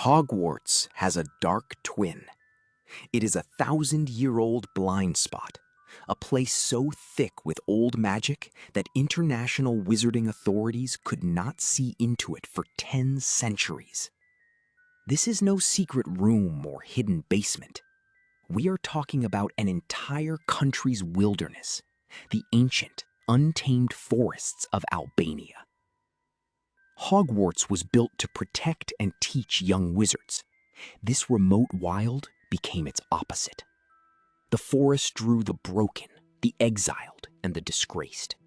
Hogwarts has a dark twin. It is a 1,000-year-old blind spot, a place so thick with old magic that international wizarding authorities could not see into it for 10 centuries. This is no secret room or hidden basement. We are talking about an entire country's wilderness, the ancient, untamed forests of Albania. Hogwarts was built to protect and teach young wizards. This remote wild became its opposite. The forest drew the broken, the exiled, and the disgraced.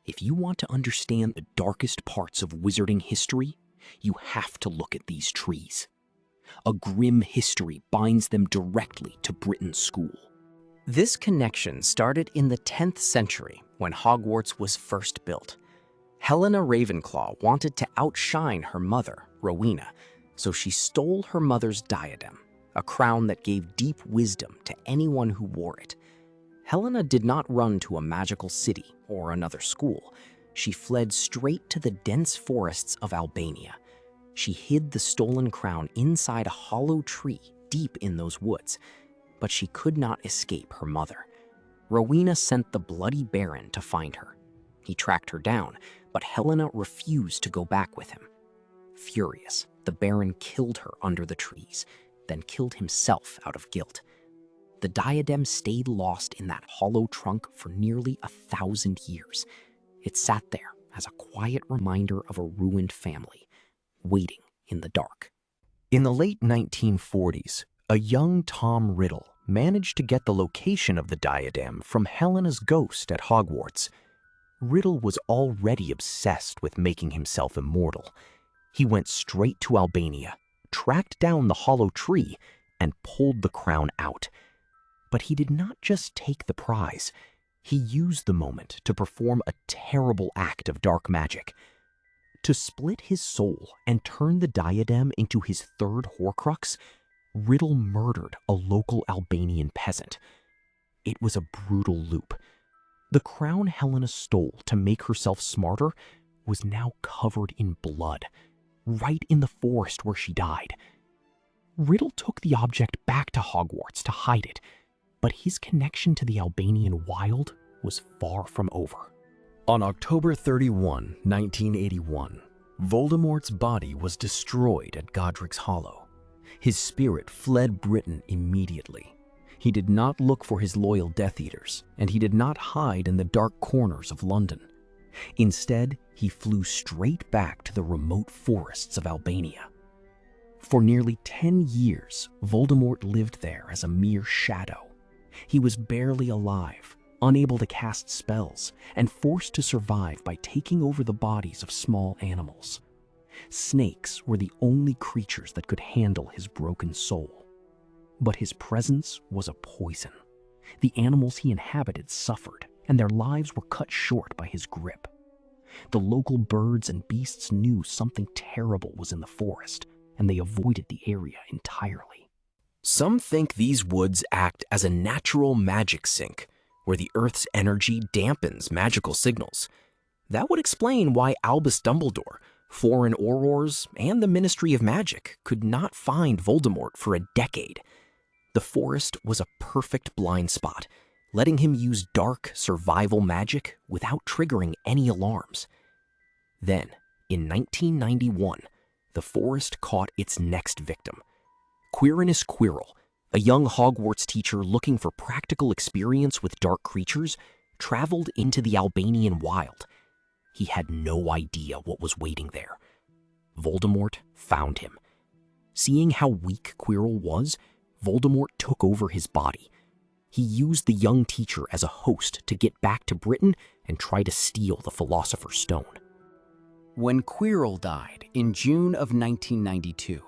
If you want to understand the darkest parts of wizarding history, you have to look at these trees. A grim history binds them directly to Britain's school. This connection started in the 10th century when Hogwarts was first built. Helena Ravenclaw wanted to outshine her mother, Rowena, so she stole her mother's diadem, a crown that gave deep wisdom to anyone who wore it. Helena did not run to a magical city or another school. She fled straight to the dense forests of Albania. She hid the stolen crown inside a hollow tree deep in those woods, but she could not escape her mother. Rowena sent the Bloody Baron to find her. He tracked her down, but Helena refused to go back with him. Furious, the Baron killed her under the trees, then killed himself out of guilt. The diadem stayed lost in that hollow trunk for nearly 1,000 years. It sat there as a quiet reminder of a ruined family, waiting in the dark. In the late 1940s, a young Tom Riddle managed to get the location of the diadem from Helena's ghost at Hogwarts. Riddle was already obsessed with making himself immortal. He went straight to Albania, tracked down the hollow tree, and pulled the crown out. But he did not just take the prize. He used the moment to perform a terrible act of dark magic. To split his soul and turn the diadem into his third Horcrux, Riddle murdered a local Albanian peasant. It was a brutal loop. The crown Helena stole to make herself smarter was now covered in blood, right in the forest where she died. Riddle took the object back to Hogwarts to hide it, but his connection to the Albanian wild was far from over. On October 31, 1981, Voldemort's body was destroyed at Godric's Hollow. His spirit fled Britain immediately. He did not look for his loyal Death Eaters, and he did not hide in the dark corners of London. Instead, he flew straight back to the remote forests of Albania. For nearly 10 years, Voldemort lived there as a mere shadow. He was barely alive, unable to cast spells, and forced to survive by taking over the bodies of small animals. Snakes were the only creatures that could handle his broken soul. But his presence was a poison. The animals he inhabited suffered, and their lives were cut short by his grip. The local birds and beasts knew something terrible was in the forest, and they avoided the area entirely. Some think these woods act as a natural magic sink, where the Earth's energy dampens magical signals. That would explain why Albus Dumbledore, foreign aurors, and the Ministry of Magic could not find Voldemort for a decade. The forest was a perfect blind spot, letting him use dark survival magic without triggering any alarms. Then, in 1991, the forest caught its next victim. Quirrell, a young Hogwarts teacher looking for practical experience with dark creatures, traveled into the Albanian wild. He had no idea what was waiting there. Voldemort found him. Seeing how weak Quirrell was, Voldemort took over his body. He used the young teacher as a host to get back to Britain and try to steal the Philosopher's Stone. When Quirrell died in June of 1992,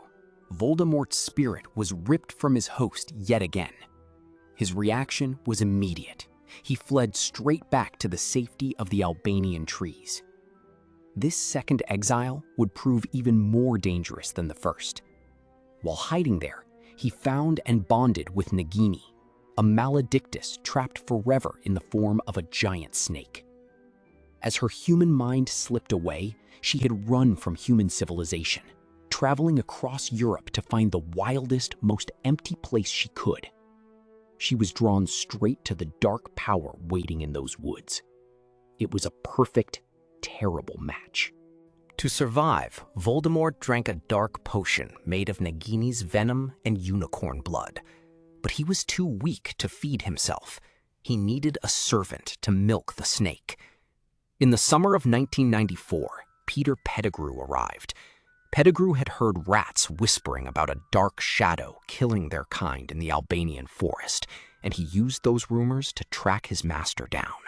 Voldemort's spirit was ripped from his host yet again. His reaction was immediate. He fled straight back to the safety of the Albanian trees. This second exile would prove even more dangerous than the first. While hiding there, he found and bonded with Nagini, a maledictus trapped forever in the form of a giant snake. As her human mind slipped away, she had run from human civilization. traveling across Europe to find the wildest, most empty place she could. She was drawn straight to the dark power waiting in those woods. It was a perfect, terrible match. To survive, Voldemort drank a dark potion made of Nagini's venom and unicorn blood. But he was too weak to feed himself. He needed a servant to milk the snake. In the summer of 1994, Peter Pettigrew arrived. Pettigrew had heard rats whispering about a dark shadow killing their kind in the Albanian forest, and he used those rumors to track his master down.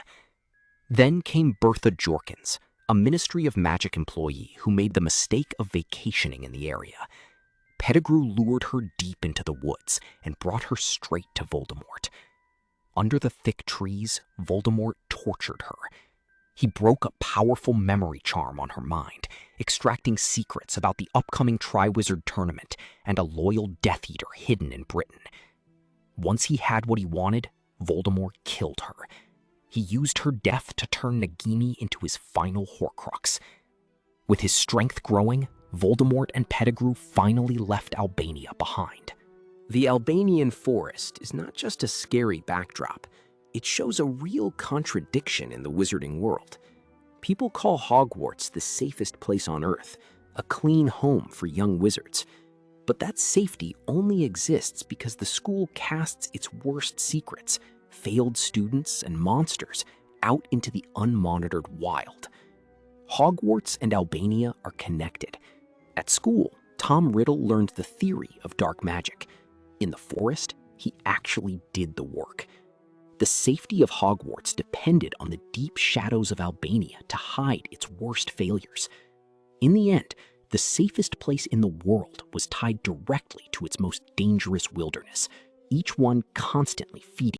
Then came Bertha Jorkins, a Ministry of Magic employee who made the mistake of vacationing in the area. Pettigrew lured her deep into the woods and brought her straight to Voldemort. Under the thick trees, Voldemort tortured her. He broke a powerful memory charm on her mind, extracting secrets about the upcoming Triwizard Tournament and a loyal Death Eater hidden in Britain. Once he had what he wanted, Voldemort killed her. He used her death to turn Nagini into his final Horcrux. With his strength growing, Voldemort and Pettigrew finally left Albania behind. The Albanian forest is not just a scary backdrop. It shows a real contradiction in the wizarding world. People call Hogwarts the safest place on Earth, a clean home for young wizards. But that safety only exists because the school casts its worst secrets, failed students and monsters, out into the unmonitored wild. Hogwarts and Albania are connected. At school, Tom Riddle learned the theory of dark magic. In the forest, he actually did the work. The safety of Hogwarts depended on the deep shadows of Albania to hide its worst failures. In the end, the safest place in the world was tied directly to its most dangerous wilderness, each one constantly feeding